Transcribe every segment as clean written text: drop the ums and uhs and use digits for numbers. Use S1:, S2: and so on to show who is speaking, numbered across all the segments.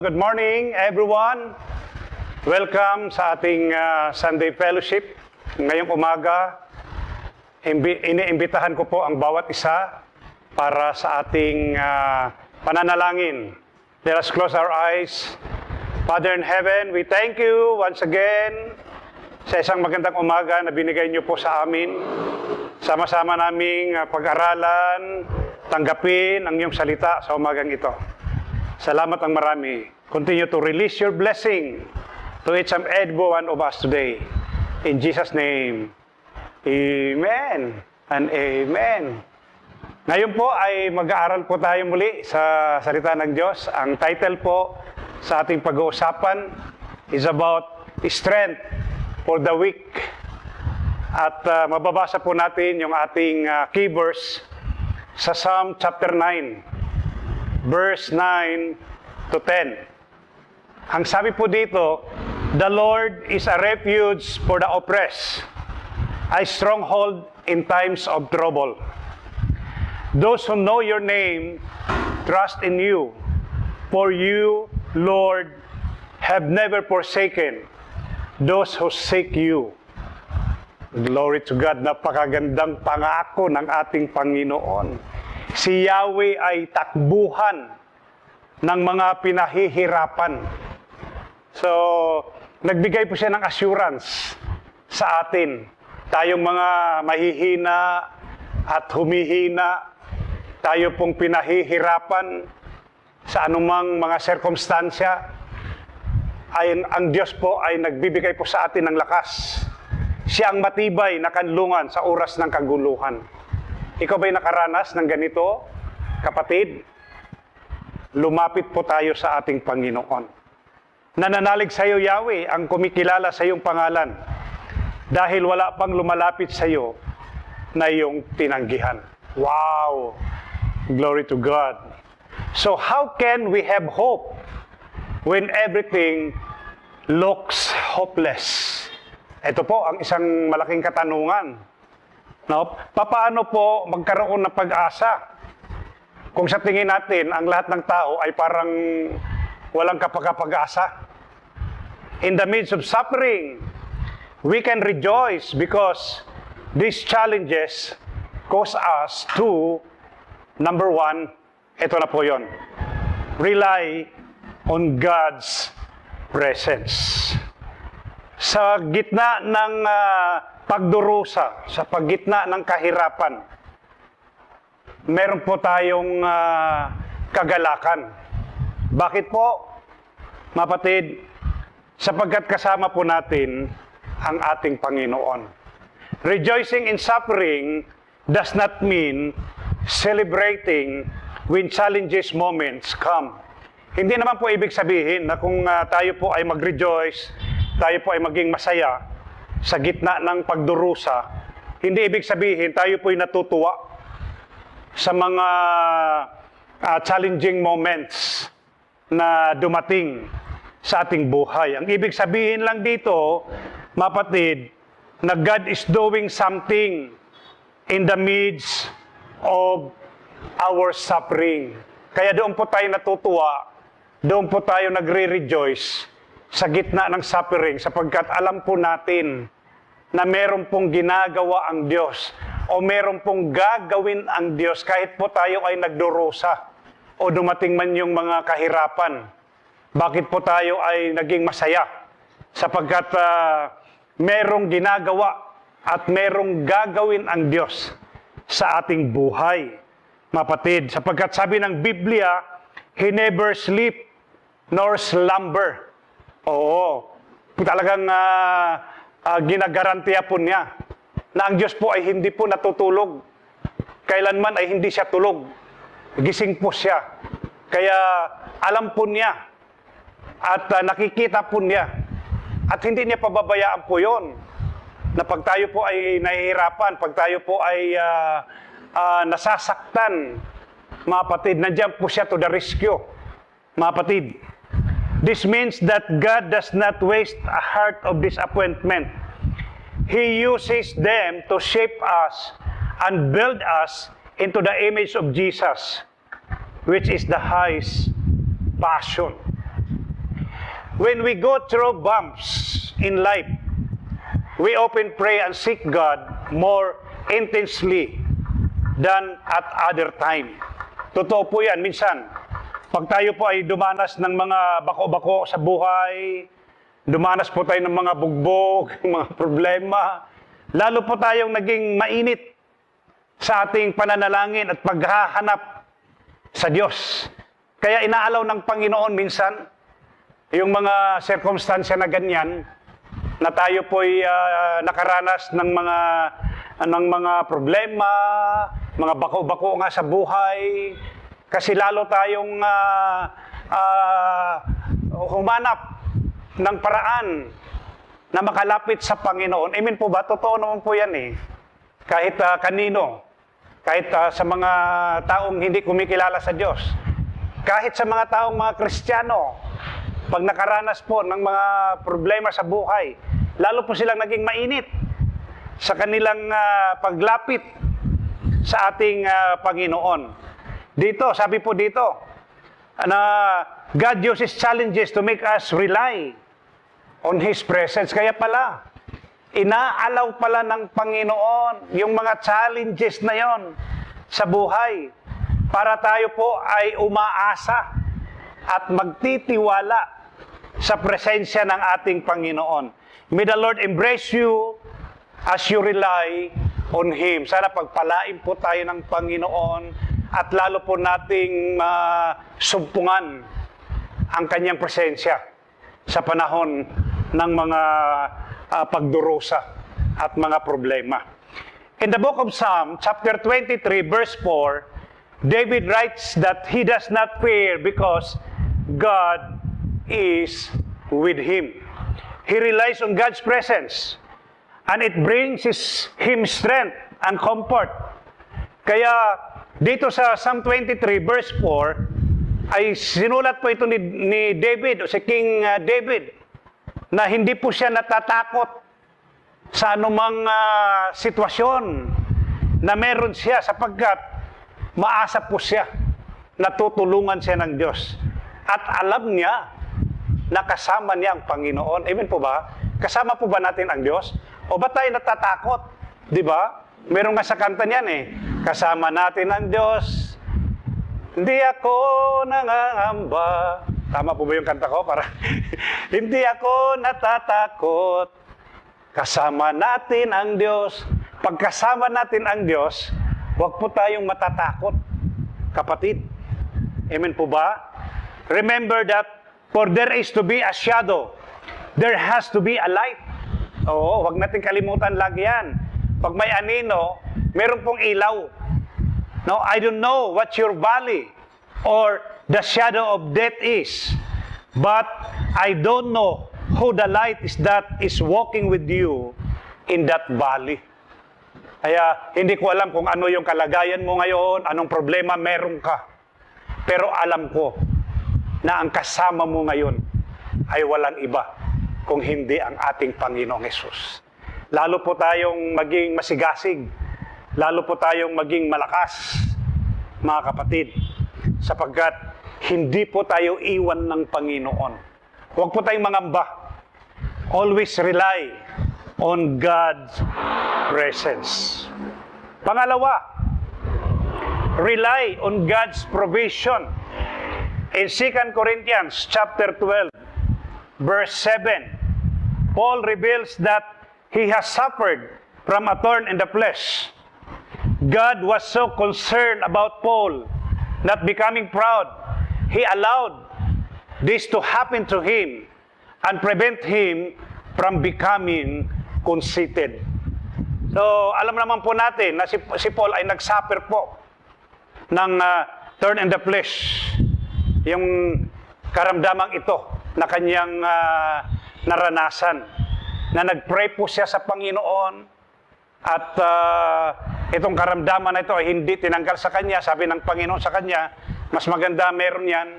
S1: Good morning, everyone. Welcome sa ating Sunday Fellowship. Ngayong umaga, iniimbitahan ko po ang bawat isa para sa ating pananalangin. Let us close our eyes. Father in heaven, we thank you once again sa isang magandang umaga na binigay niyo po sa amin. Sama-sama naming pag-aralan, tanggapin ang iyong salita sa umagang ito. Salamat ang marami. Continue to release your blessing to each and every one of us today. In Jesus' name, Amen and Amen. Ngayon po ay mag-aaral po tayo muli sa salita ng Diyos. Ang title po sa ating pag-uusapan is about strength for the weak. At mababasa po natin yung ating key verse sa Psalm chapter 9. Verse 9 to 10. Ang sabi po dito, the Lord is a refuge for the oppressed, a stronghold in times of trouble. Those who know your name trust in you, for you, Lord, have never forsaken those who seek you. Glory to God, napakagandang pangako ng ating Panginoon. Si Yahweh ay takbuhan ng mga pinahihirapan. So, nagbigay po siya ng assurance sa atin. Tayong mga mahihina at humihina, tayo pong pinahihirapan sa anumang mga sirkumstansya, ang Diyos po ay nagbibigay po sa atin ng lakas. Siya ang matibay na kanlungan sa oras ng kaguluhan. Ikaw ba'y nakaranas ng ganito, kapatid? Lumapit po tayo sa ating Panginoon. Nananalig sa iyo, Yahweh, ang kumikilala sa iyong pangalan dahil wala pang lumalapit sa iyo na iyong tinanggihan. Wow! Glory to God. So how can we have hope when everything looks hopeless? Ito po ang isang malaking katanungan. No? Paano po magkaroon ng pag-asa? Kung sa tingin natin, ang lahat ng tao ay parang walang kapag-asa. In the midst of suffering, we can rejoice because these challenges cause us to, number one, ito na po yun, rely on God's presence. Sa gitna ng pagdurusa, sa paggitna ng kahirapan, meron po tayong kagalakan. Bakit po, mapatid? Sapagkat kasama po natin ang ating Panginoon. Rejoicing in suffering does not mean celebrating when challenges moments come. Hindi naman po ibig sabihin na kung tayo po ay mag-rejoice, tayo po ay maging masaya sa gitna ng pagdurusa, hindi ibig sabihin tayo po'y natutuwa sa mga challenging moments na dumating sa ating buhay. Ang ibig sabihin lang dito, mapatid, na God is doing something in the midst of our suffering. Kaya doon po tayo natutuwa, doon po tayo nagre-rejoice sa gitna ng suffering, sapagkat alam po natin na meron pong ginagawa ang Diyos o meron pong gagawin ang Diyos kahit po tayo ay nagdurusa o dumating man yung mga kahirapan. Bakit po tayo ay naging masaya? Sapagkat merong ginagawa at merong gagawin ang Diyos sa ating buhay, mapatid. Sapagkat sabi ng Biblia, He never sleep nor slumber. Oo, talagang ginagarantiya po niya na ang Diyos po ay hindi po natutulog. Kailanman ay hindi siya tulog. Gising po siya. Kaya alam po niya at nakikita po niya. At hindi niya pababayaan po yon na pag tayo po ay nahihirapan, pag tayo po ay nasasaktan, mga kapatid, nandiyan po siya to the rescue. Mga kapatid, this means that God does not waste a heart of disappointment. He uses them to shape us and build us into the image of Jesus, which is the highest passion. when we go through bumps in life, we often pray and seek God more intensely than at other time. Totoo po yan. Minsan, pag tayo po ay dumanas ng mga bako-bako sa buhay, dumanas po tayo ng mga bugbog, mga problema, lalo po tayong naging mainit sa ating pananalangin at paghahanap sa Diyos. Kaya inaalaw ng Panginoon minsan yung mga sirkumstansya na ganyan, na tayo po'y nakaranas ng mga problema, mga bako-bako nga sa buhay, kasi lalo tayong humanap ng paraan na makalapit sa Panginoon. Amen po ba? Totoo naman po yan eh. Kahit kanino, kahit sa mga taong hindi kumikilala sa Diyos, kahit sa mga taong mga Kristiyano, pag nakaranas po ng mga problema sa buhay, lalo po silang naging mainit sa kanilang paglapit sa ating Panginoon. Dito, sabi po dito, na God uses challenges to make us rely on His presence. Kaya pala, inaalaw pala ng Panginoon yung mga challenges na yon sa buhay para tayo po ay umaasa at magtitiwala sa presensya ng ating Panginoon. May the Lord embrace you as you rely on Him. Sana pagpalain po tayo ng Panginoon at lalo po nating sumpungan ang Kanyang presensya sa panahon ng mga pagdurusa at mga problema. In the book of Psalm, chapter 23, verse 4, David writes that he does not fear because God is with him. He relies on God's presence, and it brings him strength and comfort. Kaya dito sa Psalm 23 verse 4 ay sinulat po ito ni David o si King David na hindi po siya natatakot sa anumang sitwasyon na meron siya sapagkat maasa po siya, natutulungan siya ng Diyos. At alam niya na kasama niya ang Panginoon. Amen po ba? Kasama po ba natin ang Diyos? O ba tayo natatakot? Di ba? Meron nga sa kanta niyan eh. Kasama natin ang Diyos. Hindi ako nangangamba. Tama po ba yung kanta ko? Para hindi ako natatakot. Kasama natin ang Diyos. Pagkasama natin ang Diyos, huwag po tayong matatakot, kapatid. Amen po ba? Remember that for there is to be a shadow, there has to be a light. Oo, huwag natin kalimutan lagi yan. Pag may anino, meron pong ilaw. No, I don't know what your valley or the shadow of death is, but I don't know who the light is that is walking with you in that valley. Kaya hindi ko alam kung ano yung kalagayan mo ngayon, anong problema meron ka. Pero alam ko na ang kasama mo ngayon ay walang iba kung hindi ang ating Panginoong Hesus. Lalo po tayong maging masigasig, lalo po tayong maging malakas, mga kapatid, sapagkat hindi po tayo iwan ng Panginoon. Huwag po tayong mangamba. Always rely on God's presence. Pangalawa, rely on God's provision. In 2 Corinthians chapter 12, verse 7, Paul reveals that he has suffered from a thorn in the flesh. God was so concerned about Paul not becoming proud. He allowed this to happen to him and prevent him from becoming conceited. So, alam naman po natin na si Paul ay nagsuffer po ng thorn in the flesh. Yung karamdamang ito na kanyang naranasan. Na nag-pray po siya sa Panginoon at itong karamdaman na ito ay hindi tinanggal sa kanya. Sabi ng Panginoon sa kanya, mas maganda meron yan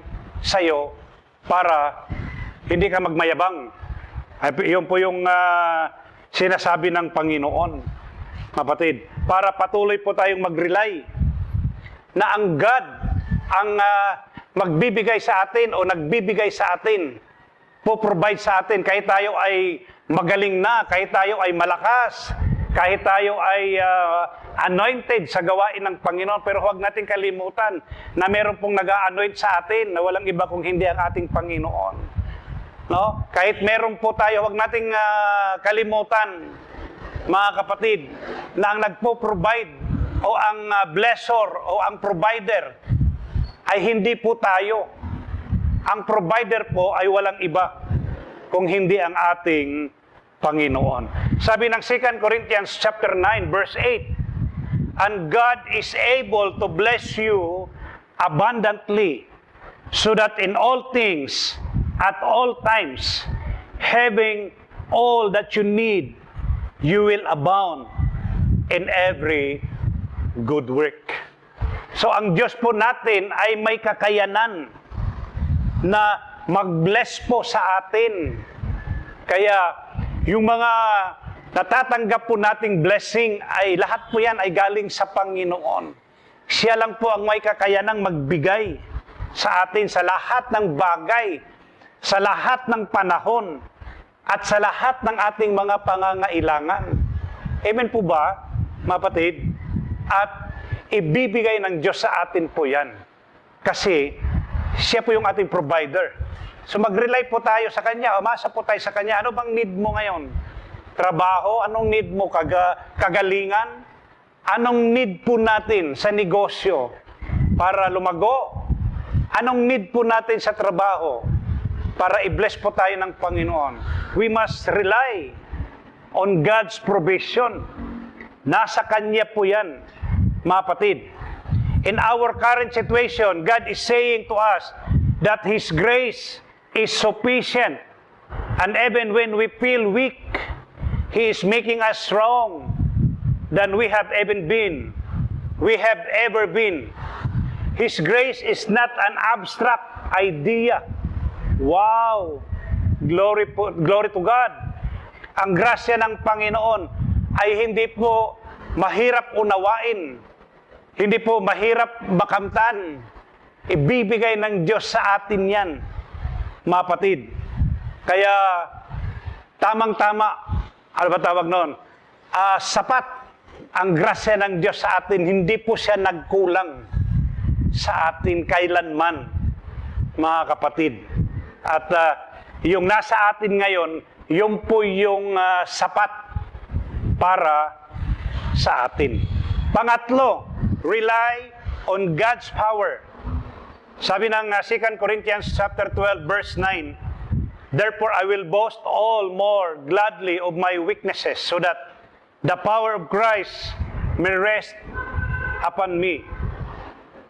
S1: sa'yo para hindi ka magmayabang. Yun po yung sinasabi ng Panginoon, kapatid. Para patuloy po tayong mag-rely na ang God ang magbibigay sa atin o nagbibigay sa atin po-provide sa atin. Kahit tayo ay magaling na, kahit tayo ay malakas, kahit tayo ay anointed sa gawain ng Panginoon, pero huwag natin kalimutan na meron pong nag-a-anoint sa atin na walang iba kung hindi ang ating Panginoon. No? Kahit meron po tayo, huwag nating kalimutan, mga kapatid, na ang nagpo-provide o ang blessor o ang provider ay hindi po tayo. Ang provider po ay walang iba kung hindi ang ating Panginoon. Sabi ng 2 Corinthians chapter 9 verse 8, "And God is able to bless you abundantly, so that in all things, at all times, having all that you need, you will abound in every good work." So ang Diyos po natin ay may kakayanan na mag-bless po sa atin. Kaya yung mga natatanggap po nating blessing ay lahat po yan ay galing sa Panginoon. Siya lang po ang may kakayanang magbigay sa atin sa lahat ng bagay, sa lahat ng panahon, at sa lahat ng ating mga pangangailangan. Amen po ba, mga kapatid? At ibibigay ng Diyos sa atin po yan. Kasi siya po yung ating provider. So mag-rely po tayo sa Kanya, umasa po tayo sa Kanya. Ano bang need mo ngayon? Trabaho? Anong need mo? Kagalingan? Anong need po natin sa negosyo para lumago? Anong need po natin sa trabaho para i-bless po tayo ng Panginoon? We must rely on God's provision. Nasa Kanya po yan, mga kapatid. In our current situation, God is saying to us that His grace is sufficient. And even when we feel weak, He is making us strong than we have ever been. His grace is not an abstract idea. Wow! Glory to God. Ang grasya ng Panginoon ay hindi po mahirap unawain. Hindi po mahirap makamtan. Ibibigay ng Diyos sa atin yan, mga kapatid. Kaya, tamang-tama, ano ba tawag noon? Sapat ang grasya ng Diyos sa atin. Hindi po siya nagkulang sa atin kailanman, mga kapatid. At yung nasa atin ngayon, yung po yung sapat para sa atin. Pangatlo, rely on God's power. Sabi ng 2 Corinthians chapter 12 verse 9, "Therefore I will boast all more gladly of my weaknesses, so that the power of Christ may rest upon me."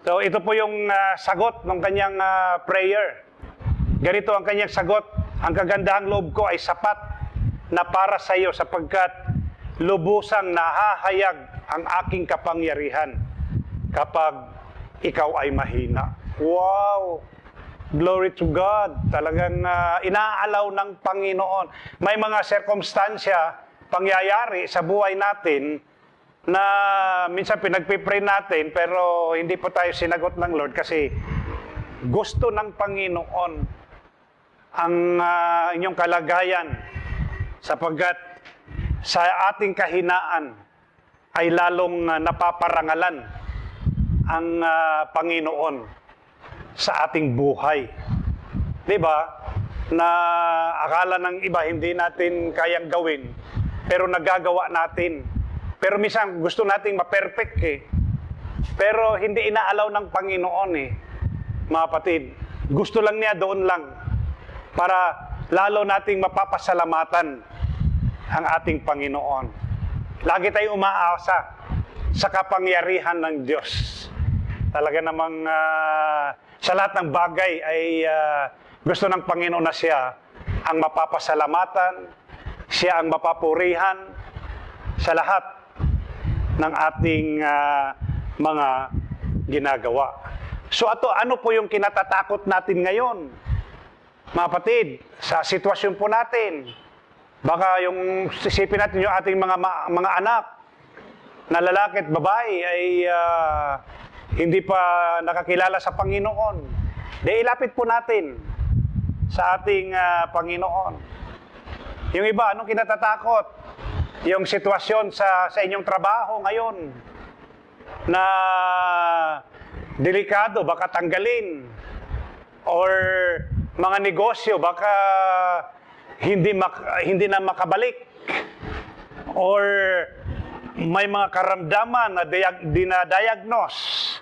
S1: So ito po yung sagot ng kanyang prayer. Ganito ang kanyang sagot, "Ang kagandahang loob ko ay sapat na para sa iyo, sapagkat lubusang nahahayag ang aking kapangyarihan kapag ikaw ay mahina." Wow! Glory to God. Talagang inaalaw ng Panginoon. May mga sirkumstansya, pangyayari sa buhay natin na minsan pinagpipray natin pero hindi po tayo sinagot ng Lord kasi gusto ng Panginoon ang inyong kalagayan, sapagkat sa ating kahinaan ay lalong napaparangalan ang Panginoon sa ating buhay. Di ba? Na akala ng iba hindi natin kayang gawin, pero nagagawa natin. Pero minsan gusto nating ma-perfect eh. Pero hindi inaalaw ng Panginoon eh, mga kapatid. Gusto lang niya doon lang para lalo nating mapapasalamatan ang ating Panginoon. Lagi tayong umaasa sa kapangyarihan ng Diyos. Talaga namang sa lahat ng bagay ay gusto ng Panginoon na siya ang mapapasalamatan, siya ang mapapurihan sa lahat ng ating mga ginagawa. So ano po yung kinatatakot natin ngayon? Mga kapatid, sa sitwasyon po natin, baka yung isipin natin yung ating mga anak na lalaki at babae ay hindi pa nakakilala sa Panginoon. Di ilapit po natin sa ating Panginoon. Yung iba, anong kinatatakot? Yung sitwasyon sa inyong trabaho ngayon na delikado, baka tanggalin. Or mga negosyo, baka hindi na makabalik. Or may mga karamdaman na dinadiagnose.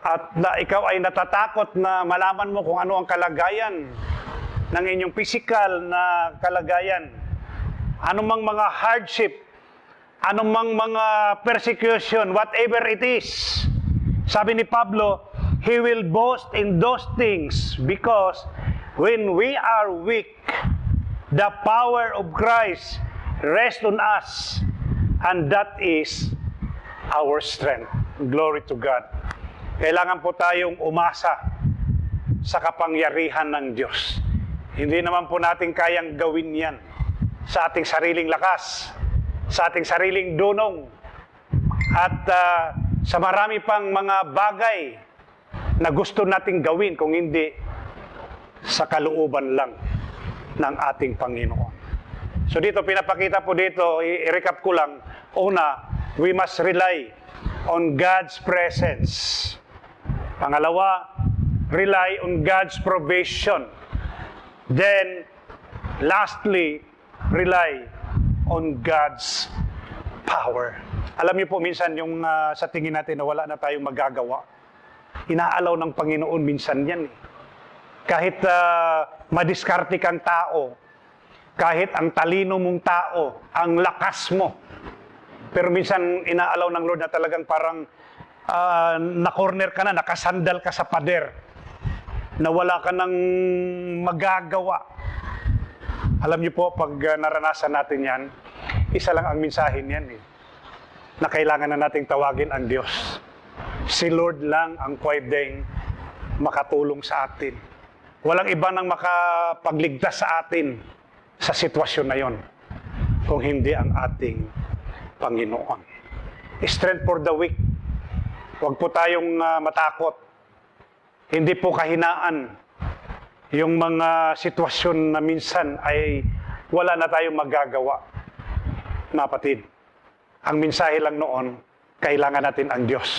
S1: At ikaw ay natatakot na malaman mo kung ano ang kalagayan ng inyong physical na kalagayan. Anumang mga hardship, anumang mga persecution, whatever it is. Sabi ni Pablo, he will boast in those things because when we are weak, the power of Christ rests on us, and that is our strength. Glory to God. Kailangan po tayong umasa sa kapangyarihan ng Diyos. Hindi naman po natin kayang gawin yan sa ating sariling lakas, sa ating sariling dunong, at sa marami pang mga bagay na gusto nating gawin kung hindi sa kalooban lang ng ating Panginoon. So dito, pinapakita po dito, i-recap ko lang, una, we must rely on God's presence. Pangalawa, rely on God's provision. Then, lastly, rely on God's power. Alam niyo po, minsan yung sa tingin natin na wala na tayong magagawa, inaalaw ng Panginoon minsan yan. Kahit madiskarte kang tao, kahit ang talino mong tao, ang lakas mo, pero minsan inaalaw ng Lord na talagang parang na-corner ka na, nakasandal ka sa pader, na wala ka nang magagawa. Alam niyo po, pag naranasan natin yan, isa lang ang mensahe niyan na kailangan na nating tawagin ang Diyos. Si Lord lang ang pwedeng makatulong sa atin. Walang iba nang makapagligtas sa atin sa sitwasyon na yon kung hindi ang ating Panginoon. Strength for the weak. Huwag po tayong matakot. Hindi po kahinaan yung mga sitwasyon na minsan ay wala na tayong magagawa. Napatid, ang mensahe lang noon, kailangan natin ang Diyos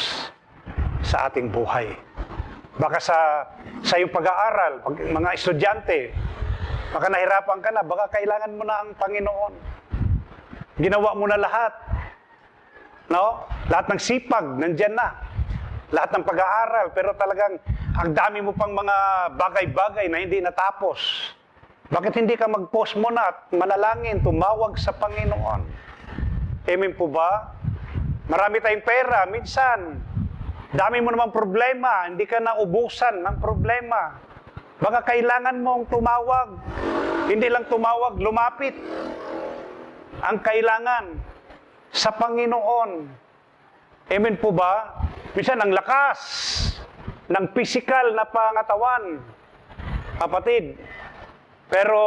S1: sa ating buhay. Baka sa iyong pag-aaral, mga estudyante, baka nahirapan ka na, baka kailangan mo na ang Panginoon. Ginawa mo na lahat. No? Lahat ng sipag, nandyan na. Lahat ng pag-aaral, pero talagang ang dami mo pang mga bagay-bagay na hindi natapos. Bakit hindi ka mag-post mo na at manalangin, tumawag sa Panginoon? Amen po ba? Marami tayong pera, minsan. Dami mo namang problema, hindi ka naubusan ng problema. Baka kailangan mong tumawag. Hindi lang tumawag, lumapit. Ang kailangan sa Panginoon. Amen po ba? Minsan, ang lakas ng physical na pangatawan, kapatid. Pero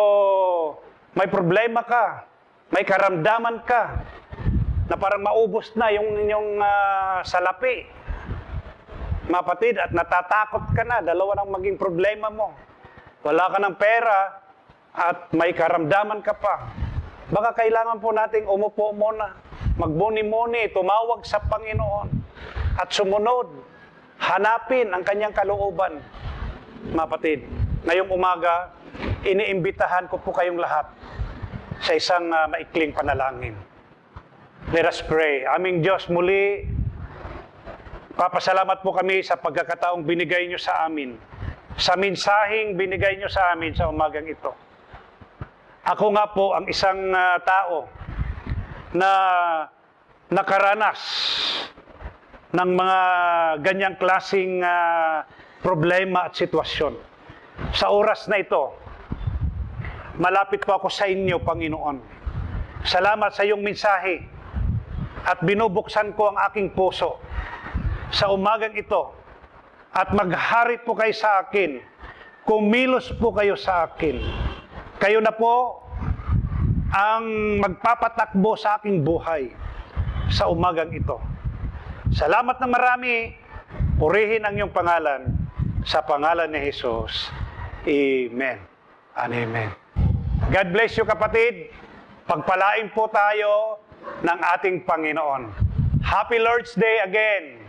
S1: may problema ka, may karamdaman ka, na parang maubos na yung inyong salapi, mapatid, at natatakot ka na, dalawa nang maging problema mo. Wala ka ng pera, at may karamdaman ka pa. Baka kailangan po nating umupo muna, magbuni-muni, tumawag sa Panginoon, at sumunod, hanapin ang kanyang kalooban. Mapatid, ngayong umaga, iniimbitahan ko po kayong lahat sa isang maikling panalangin. Let us pray. Aming Diyos, muli, papasalamat po kami sa pagkakataong binigay nyo sa amin, sa mensaheng binigay nyo sa amin sa umagang ito. Ako nga po ang isang tao na nakaranas ng mga ganyang klaseng problema at sitwasyon. Sa oras na ito, malapit po ako sa inyo, Panginoon. Salamat sa iyong mensahe at binubuksan ko ang aking puso sa umagang ito at maghari po kayo sa akin, kumilos po kayo sa akin. Kayo na po ang magpapatakbo sa aking buhay sa umagang ito. Salamat ng marami, purihin ang iyong pangalan sa pangalan ni Jesus. Amen. and amen. God bless you, kapatid. Pagpalain po tayo ng ating Panginoon. Happy Lord's Day again.